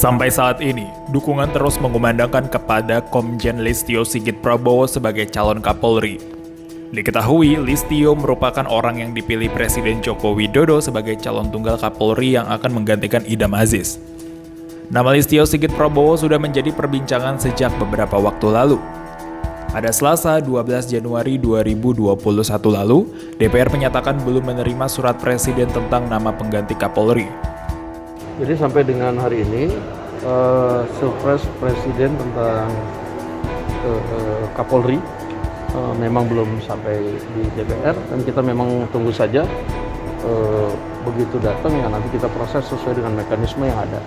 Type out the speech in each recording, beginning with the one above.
Sampai saat ini, dukungan terus mengumandangkan kepada Komjen Listio Sigit Prabowo sebagai calon Kapolri. Diketahui, Listio merupakan orang yang dipilih Presiden Joko Widodo sebagai calon tunggal Kapolri yang akan menggantikan Idam Aziz. Nama Listio Sigit Prabowo sudah menjadi perbincangan sejak beberapa waktu lalu. Pada Selasa 12 Januari 2021 lalu, DPR menyatakan belum menerima surat Presiden tentang nama pengganti Kapolri. Jadi sampai dengan hari ini, surprise Presiden tentang Kapolri memang belum sampai di DPR, dan kita memang tunggu saja begitu datang ya nanti kita proses sesuai dengan mekanisme yang ada.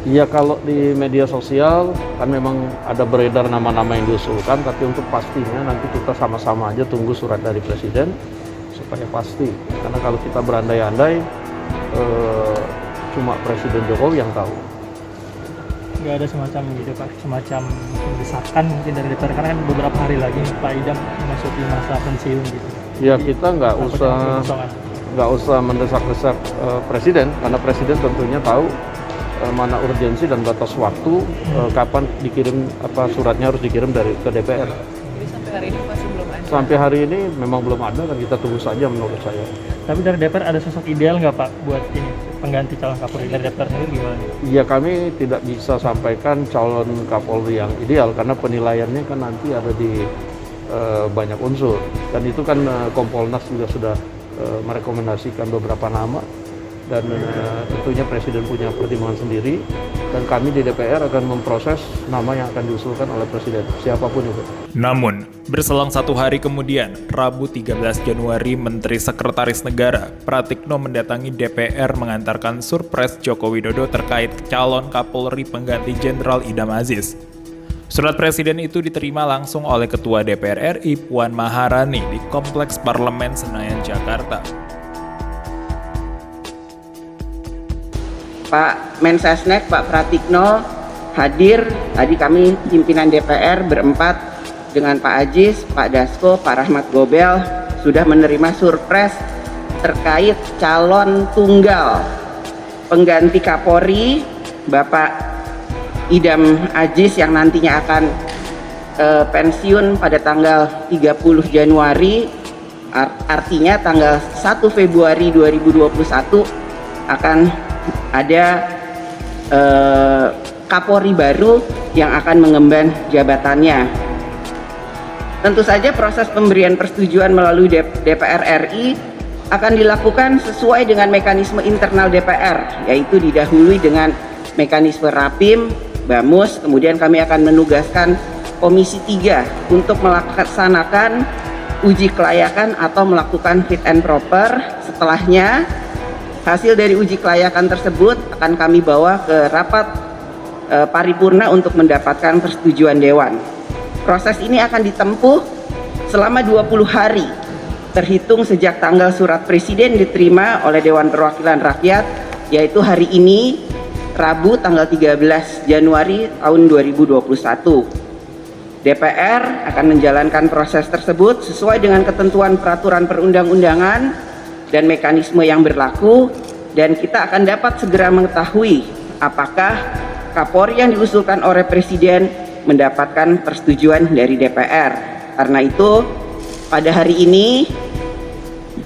Iya, kalau di media sosial kan memang ada beredar nama-nama yang diusulkan, tapi untuk pastinya nanti kita sama-sama aja tunggu surat dari Presiden supaya pasti. Karena kalau kita berandai-andai, cuma Presiden Jokowi yang tahu. Nggak ada semacam gitu Pak, semacam desakan mungkin dari DPR, karena kan beberapa hari lagi Pak Idam memasuki masa pensiun gitu. Ya, kita nggak usah mendesak-desak Presiden, karena Presiden tentunya tahu mana urgensi dan batas waktu kapan dikirim suratnya harus dikirim ke DPR. Jadi sampai hari ini masih belum ada? Sampai hari ini memang belum ada, dan kita tunggu saja menurut saya. Tapi dari DPR ada sosok ideal nggak Pak buat ini pengganti calon Kapolri? Dari DPR sendiri gimana? Iya, kami tidak bisa sampaikan calon Kapolri yang ideal karena penilaiannya kan nanti ada di banyak unsur, dan itu kan Kompolnas juga sudah merekomendasikan beberapa nama. Dan tentunya Presiden punya pertimbangan sendiri, dan kami di DPR akan memproses nama yang akan diusulkan oleh Presiden, siapapun itu. Namun, berselang satu hari kemudian, Rabu 13 Januari, Menteri Sekretaris Negara Pratikno mendatangi DPR mengantarkan surprise Joko Widodo terkait calon Kapolri pengganti Jenderal Idam Aziz. Surat Presiden itu diterima langsung oleh Ketua DPR RI Puan Maharani di Kompleks Parlemen Senayan, Jakarta. Pak Mensesnek, Pak Pratikno hadir. Tadi kami pimpinan DPR berempat dengan Pak Aziz, Pak Dasko, Pak Rahmat Gobel sudah menerima surprise terkait calon tunggal pengganti Kapolri Bapak Idam Aziz yang nantinya akan pensiun pada tanggal 30 Januari, artinya tanggal 1 Februari 2021 akan ada Kapolri baru yang akan mengemban jabatannya. Tentu saja proses pemberian persetujuan melalui DPR RI akan dilakukan sesuai dengan mekanisme internal DPR, yaitu didahului dengan mekanisme Rapim, Bamus, kemudian kami akan menugaskan Komisi 3 untuk melaksanakan uji kelayakan atau melakukan fit and proper. Setelahnya, hasil dari uji kelayakan tersebut akan kami bawa ke rapat paripurna untuk mendapatkan persetujuan Dewan. Proses ini akan ditempuh selama 20 hari, terhitung sejak tanggal surat Presiden diterima oleh Dewan Perwakilan Rakyat, yaitu hari ini, Rabu tanggal 13 Januari tahun 2021. DPR akan menjalankan proses tersebut sesuai dengan ketentuan peraturan perundang-undangan dan mekanisme yang berlaku, dan kita akan dapat segera mengetahui apakah Kapolri yang diusulkan oleh Presiden mendapatkan persetujuan dari DPR. Karena itu, pada hari ini,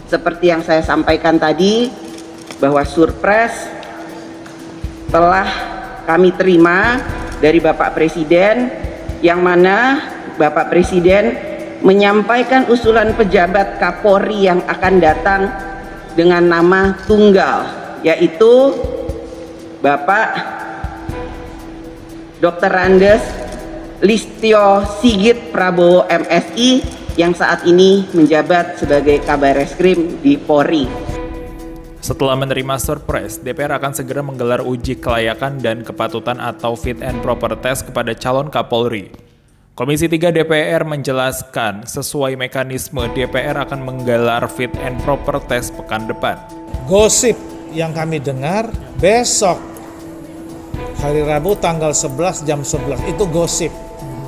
seperti yang saya sampaikan tadi, bahwa surprise telah kami terima dari Bapak Presiden, yang mana Bapak Presiden menyampaikan usulan pejabat Kapolri yang akan datang dengan nama tunggal, yaitu Bapak Dr. Andes Listio Sigit Prabowo MSI yang saat ini menjabat sebagai Kabareskrim di Polri. Setelah menerima surprise, DPR akan segera menggelar uji kelayakan dan kepatutan atau fit and proper test kepada calon Kapolri. Komisi 3 DPR menjelaskan sesuai mekanisme DPR akan menggelar fit and proper test pekan depan. Gosip yang kami dengar besok hari Rabu tanggal 11 jam 11 itu gosip,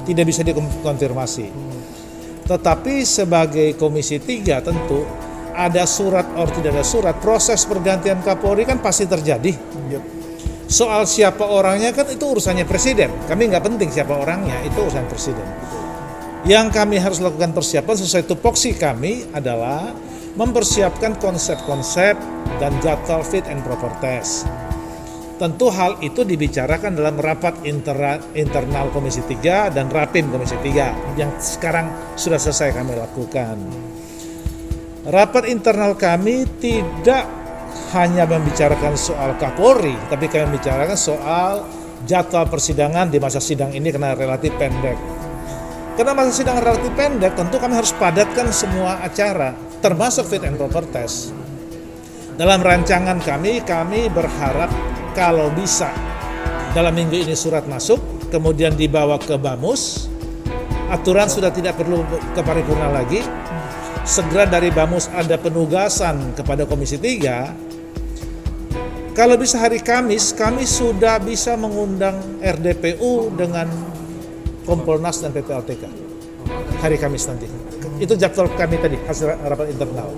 tidak bisa dikonfirmasi. Tetapi sebagai Komisi 3 tentu ada surat atau tidak ada surat, proses pergantian Kapolri kan pasti terjadi. Soal siapa orangnya kan itu urusannya presiden. Kami nggak penting siapa orangnya, itu urusan presiden. Yang kami harus lakukan persiapan sesuai tupoksi kami adalah mempersiapkan konsep-konsep dan jadwal fit and proper test. Tentu hal itu dibicarakan dalam rapat internal Komisi 3 dan Rapim Komisi 3 yang sekarang sudah selesai kami lakukan. Rapat internal kami tidak hanya membicarakan soal Kapolri, tapi kami membicarakan soal jadwal persidangan di masa sidang ini karena relatif pendek. Karena masa sidang relatif pendek, tentu kami harus padatkan semua acara, termasuk fit and proper test. Dalam rancangan kami berharap kalau bisa dalam minggu ini surat masuk, kemudian dibawa ke Bamus, aturan sudah tidak perlu ke paripurna lagi, segera dari Bamus ada penugasan kepada Komisi 3. Kalau bisa hari Kamis, kami sudah bisa mengundang RDPU dengan Kompolnas dan PPLTK. Hari Kamis nanti. Itu jadwal kami tadi, hasil rapat internal.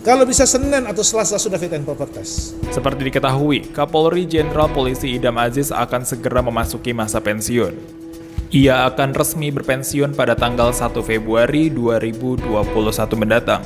Kalau bisa Senin atau Selasa sudah fit and proper test. Seperti diketahui, Kapolri Jenderal Polisi Idam Aziz akan segera memasuki masa pensiun. Ia akan resmi berpensiun pada tanggal 1 Februari 2021 mendatang.